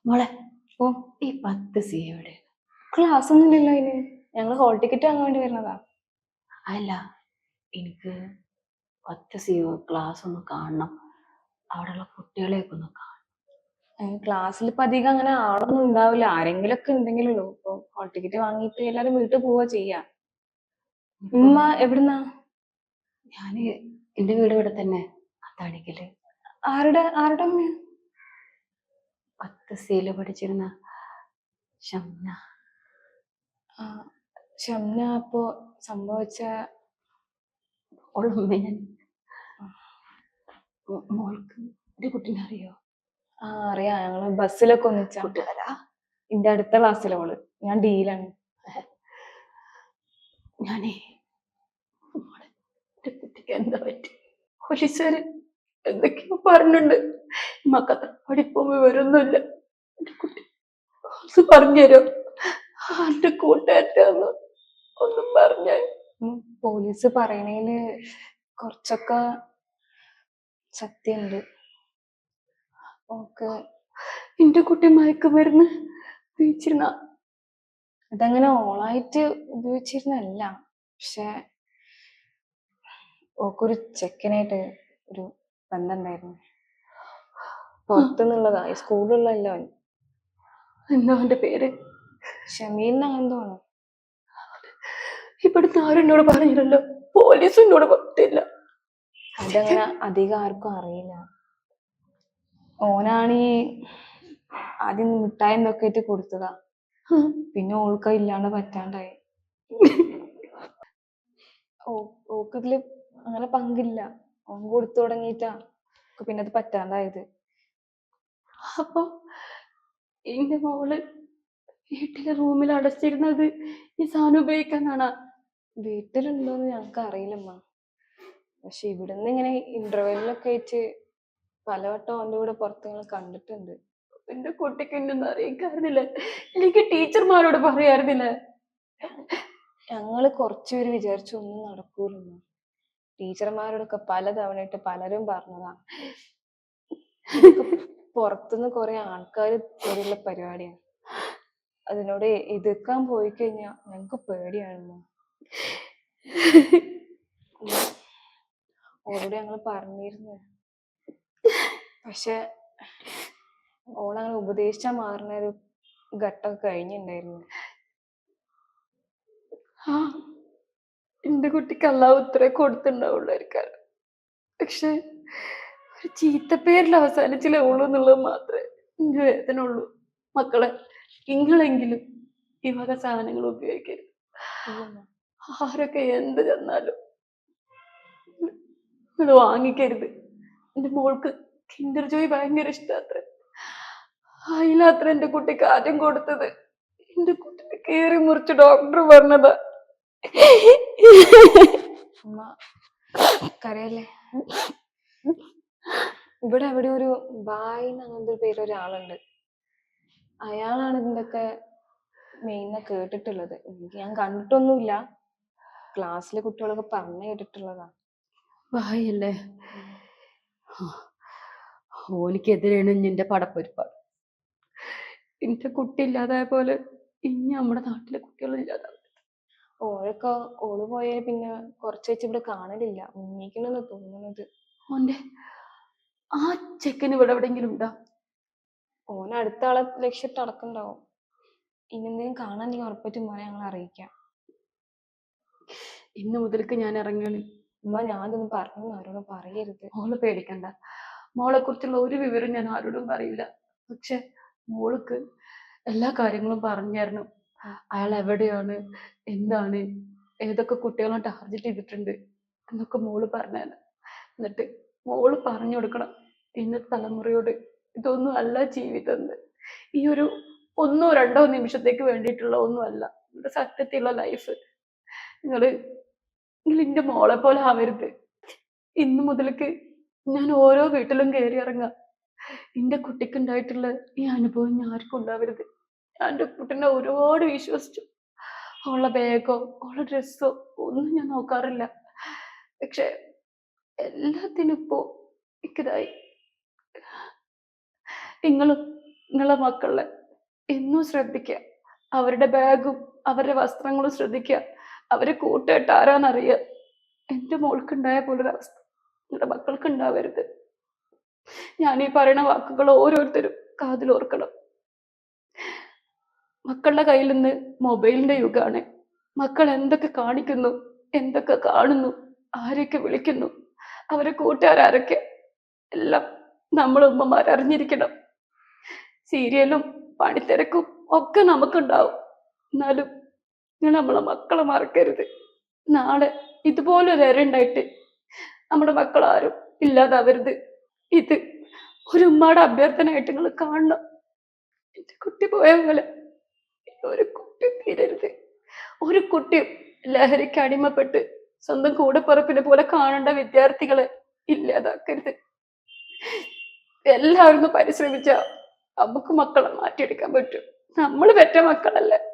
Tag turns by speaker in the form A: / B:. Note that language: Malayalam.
A: മോളെ
B: ഓ
A: ഈ 10 സി എവിടെ?
B: ക്ലാസ് ഒന്നുമില്ലല്ലോ അതിന്. ഞങ്ങൾ ഹോൾ ടിക്കറ്റ് വാങ്ങാൻ വേണ്ടി വരുന്നതാ.
A: അല്ല, എനിക്ക് 10 സി ക്ലാസ് ഒന്ന് കാണണം. അവിടെയുള്ള കുട്ടികളെയൊക്കെ ഒന്ന് കാണണം.
B: ക്ലാസ്സിൽ ഇപ്പൊ അധികം അങ്ങനെ ആളൊന്നും ഉണ്ടാവില്ല. ആരെങ്കിലും ഒക്കെ ഉണ്ടെങ്കിലുള്ളൂ. ഇപ്പൊ ഹോൾ ടിക്കറ്റ് വാങ്ങിയിട്ട് എല്ലാരും വീട്ടിൽ പോവാ ചെയ്യാ.
A: ഇപ്പൊ
B: ഉമ്മ എവിടുന്നാ?
A: ഞാന് എന്റെ വീട് ഇവിടെ തന്നെ, അത്താണിക്കല്.
B: ആരുടെ ആരുടെ അമ്മയാ?
A: 10 സിയില് പഠിച്ചിരുന്ന ഷംന.
B: ആ, ഷംന. അപ്പോ സംഭവിച്ച
A: ഓളുമ്മ ഞാൻ മോൾക്ക് ഒരു കുട്ടീനെ അറിയോ?
B: ആ, അറിയാം. ഞങ്ങള് ബസ്സിലൊക്കെ ഒന്നിച്ചാ.
A: കൂട്ടുകാരാ.
B: എന്റെ അടുത്ത ക്ലാസ്സിലെ ഓള്. ഞാൻ ഡിയിലാണ്.
A: ഞാനേ മോളെ, എന്റെ കുട്ടിക്ക് എന്താ പറ്റി? പോലീസുകാര് എന്തൊക്കെയോ പറഞ്ഞിട്ടുണ്ട്. മക്കത്ത് പഠിപ്പും വിവരൊന്നുമില്ല. എന്റെ കുട്ടി പറഞ്ഞുതരോ? ആരുടെ കൂട്ടുകാരന്ന് ഒന്നും പറഞ്ഞ.
B: പോലീസ് പറയണേല് കുറച്ചൊക്കെ സത്യമുണ്ട്. ഓക്ക്
A: എന്റെ കുട്ടി മയക്കുമരുന്ന് ഉപയോഗിച്ചിരുന്ന?
B: അതങ്ങനെ ഓളായിട്ട് ഉപയോഗിച്ചിരുന്നല്ല. പക്ഷെ ഓക്കൊരു ചെക്കനായിട്ട് ഒരു ബന്ധം ഉണ്ടായിരുന്നു. പുറത്തുനിന്നുള്ളതാ, ഈ സ്കൂളിലുള്ളതല്ല അവൻ.
A: എന്താ അവന്റെ പേര്?
B: ഷമീൽ എന്നാണെന്തോന്നു.
A: ഇവിടുത്തെ ആരും എന്നോട് പറഞ്ഞില്ലല്ലോ. പോലീസും എന്നോട് പറഞ്ഞില്ല.
B: അതങ്ങനെ അധികം ആർക്കും അറിയില്ല. ഓനാണീ ആദ്യം മിഠായി എന്തൊക്കെ ആയിട്ട് കൊടുത്തതാ. പിന്നെ ഓൾക്ക് ഇല്ലാണ്ട് പറ്റാണ്ടായി. ഓക്ക് ഇതില് അങ്ങനെ പങ്കില്ല. ഓൻ കൊടുത്തു തുടങ്ങിയിട്ടാ പിന്നെ അത് പറ്റാണ്ടായത്.
A: അപ്പൊ എന്റെ മോള് വീട്ടിലെ റൂമിൽ അടച്ചിരുന്നത് ഈ സാധനം ഉപയോഗിക്കാനാണ്?
B: വീട്ടിലുണ്ടോന്ന് ഞങ്ങക്ക് അറിയില്ലമ്മ. പക്ഷെ ഇവിടുന്ന് ഇങ്ങനെ ഇന്റർവെല്ലിലൊക്കെ ആയിട്ട് പലവട്ടം അവന്റെ കൂടെ പുറത്ത് ഞങ്ങൾ കണ്ടിട്ടുണ്ട്.
A: എന്റെ കുട്ടിക്ക് എന്നൊന്നും അറിയിക്കാറുന്നില്ല. എനിക്ക് ടീച്ചർമാരോട് പറയാറുന്നില്ല.
B: ഞങ്ങള് കുറച്ചുപേര് വിചാരിച്ചു ഒന്നും നടക്കൂലെന്ന്. ടീച്ചർമാരോടൊക്കെ പലതവണയായിട്ട് പലരും പറഞ്ഞതാ. പുറത്തുനിന്ന് കുറെ ആൾക്കാർ വരെയുള്ള പരിപാടിയാണ്. അതിനോട് എതിർക്കാൻ പോയി കഴിഞ്ഞാൽ ഞങ്ങക്ക് പേടിയാണെന്നോ. ഓളോട് ഞങ്ങൾ പറഞ്ഞിരുന്നു. പക്ഷെ ഓളങ്ങനെ ഉപദേശിച്ചാൽ മാറുന്ന ഒരു ഘട്ടമൊക്കെ കഴിഞ്ഞിട്ടുണ്ടായിരുന്നു.
A: ആ, എന്റെ കുട്ടിക്ക് അള്ളാഹു ഉത്തരേ കൊടുത്തിട്ടുണ്ടാവുള്ളായിരിക്കും. പക്ഷെ ഒരു ചീത്തപ്പേരിൽ അവസാനിച്ചില്ല ഉള്ളൂ എന്നുള്ളത് മാത്രമേ എനിക്ക് വേദന ഉള്ളൂ. മക്കളെ, നിങ്ങളെങ്കിലും ഈ വക സാധനങ്ങൾ ഉപയോഗിക്കരുത്. ആരൊക്കെ എന്ത് ചെന്നാലും നിങ്ങൾ വാങ്ങിക്കരുത്. എന്റെ മോൾക്ക് കിൻഡർ ജോയ് ഭയങ്കര ഇഷ്ടാത്ര. അതിലത്ര എന്റെ കുട്ടിക്ക് ആദ്യം കൊടുത്തത്. എന്റെ കുട്ടിനെ കീറി മുറിച്ച് ഡോക്ടർ പറഞ്ഞതാ.
B: അമ്മ കരയല്ലേ. ഇവിടെ എവിടെ ഒരു ബായ് അങ്ങനത്തെ പേര് ഒരാളുണ്ട്. അയാളാണ് ഇതിന്റെയൊക്കെ മെയിൻ കേട്ടിട്ടുള്ളത്. എനിക്ക് ഞാൻ കണ്ടിട്ടൊന്നുമില്ല. ക്ലാസ്സിലെ കുട്ടികളൊക്കെ പറഞ്ഞു കേട്ടിട്ടുള്ളതാ.
A: വായല്ലേ? ഓനിക്കെതിരെയാണ് നിന്റെ പടപ്പൊരുപ്പാട്. എന്റെ കുട്ടി ഇല്ലാതായ പോലെ ഇനി നമ്മുടെ നാട്ടിലെ കുട്ടികളില്ലാതാവും.
B: ഓരൊക്കെ ഓള് പോയാൽ പിന്നെ കുറച്ച് വെച്ച് ഇവിടെ കാണലില്ല. മുങ്ങിക്കണെന്ന് തോന്നുന്നത്.
A: ഓന്റെ ആ ചെക്കന് ഇവിടെ എവിടെയെങ്കിലും ഉണ്ടാ?
B: ഓൻ അടുത്ത ആളെ ലക്ഷ്യമിട്ട് നടക്കുന്നുണ്ടാവും. ഇന്നെന്തെങ്കിലും കാണാൻ നീ ഉറപ്പായിട്ടും മോനെ ഞങ്ങൾ അറിയിക്കാം.
A: ഇന്ന് മുതൽക്ക് ഞാൻ ഇറങ്ങാണ്.
B: ഉമ്മ ഞാനതൊന്നും പറഞ്ഞു ആരോടും പറയരുത്.
A: മോള് പേടിക്കണ്ട. മോളെ കുറിച്ചുള്ള ഒരു വിവരം ഞാൻ ആരോടും പറയില്ല. പക്ഷെ മോൾക്ക് എല്ലാ കാര്യങ്ങളും പറഞ്ഞു തരണം. അയാൾ എവിടെയാണ്, എന്താണ്, ഏതൊക്കെ കുട്ടികളെ ടാർഗറ്റ് ചെയ്തിട്ടുണ്ട് എന്നൊക്കെ മോള് പറഞ്ഞു. എന്നിട്ട് മോള് പറഞ്ഞു കൊടുക്കണം ഇന്നത്തെ തലമുറയോട് ഇതൊന്നും അല്ല ജീവിതം എന്ന്. ഈ ഒരു 1-2 നിമിഷത്തേക്ക് വേണ്ടിയിട്ടുള്ള ഒന്നുമല്ല നിങ്ങളുടെ സത്യത്തിലുള്ള ലൈഫ്. നിങ്ങൾ എന്റെ മോളെ പോലെ ആവരുത്. ഇന്ന് മുതൽക്ക് ഞാൻ ഓരോ വീട്ടിലും കയറി ഇറങ്ങാം. എന്റെ കുട്ടിക്ക് ഉണ്ടായിട്ടുള്ള ഈ അനുഭവം ഞാൻ ആർക്കും ഉണ്ടാവരുത്. ഞാൻ എൻ്റെ കുട്ടീനെ ഒരുപാട് വിശ്വസിച്ചു. അവളുടെ ബാഗോ അവളുടെ ഡ്രസ്സോ ഒന്നും ഞാൻ നോക്കാറില്ല. പക്ഷെ എല്ലാത്തിനും ഇപ്പോ ഇതായി. നിങ്ങളും നിങ്ങളെ മക്കളെ എന്നും ശ്രദ്ധിക്കുക. അവരുടെ ബാഗും അവരുടെ വസ്ത്രങ്ങളും ശ്രദ്ധിക്കുക. അവരെ കൂട്ടുകെട്ട് ആരാന്നറിയുക. എൻ്റെ മോൾക്കുണ്ടായ പോലൊരവസ്ഥ നിങ്ങളുടെ മക്കൾക്ക് ഉണ്ടാവരുത്. ഞാൻ ഈ പറയുന്ന വാക്കുകൾ ഓരോരുത്തരും കാതിലോർക്കണം. മക്കളുടെ കയ്യിൽ നിന്ന് മൊബൈലിന്റെ യുഗമാണ്. മക്കൾ എന്തൊക്കെ കാണിക്കുന്നു, എന്തൊക്കെ കാണുന്നു, ആരെയൊക്കെ വിളിക്കുന്നു, അവരെ കൂട്ടുകാരൊക്കെ, എല്ലാം നമ്മൾ ഉമ്മമാർ അറിഞ്ഞിരിക്കണം. സീരിയലും പണിത്തിരക്കും ഒക്കെ നമുക്കുണ്ടാവും. എന്നാലും നിങ്ങൾ നമ്മളെ മക്കളെ മറക്കരുത്. നാളെ ഇതുപോലൊരു ഉണ്ടായിട്ട് നമ്മുടെ മക്കളാരും ഇല്ലാതാവരുത്. ഇത് ഒരു ഉമ്മയുടെ അഭ്യർത്ഥനയായിട്ട് നിങ്ങൾ കാണണം. എന്റെ കുട്ടി പോയ പോലെ ഒരു കുട്ടി തീരരുത്. ഒരു കുട്ടിയും ലഹരിക്ക് അടിമപ്പെട്ട് സ്വന്തം കൂടപ്പിറപ്പിനെ പോലെ കാണേണ്ട വിദ്യാർത്ഥികളെ ഇല്ലാതാക്കരുത്. എല്ലാവരും പരിശ്രമിച്ച നമുക്ക് മക്കളെ മാറ്റിയെടുക്കാൻ പറ്റും. നമ്മൾ പെറ്റ മക്കളല്ലേ.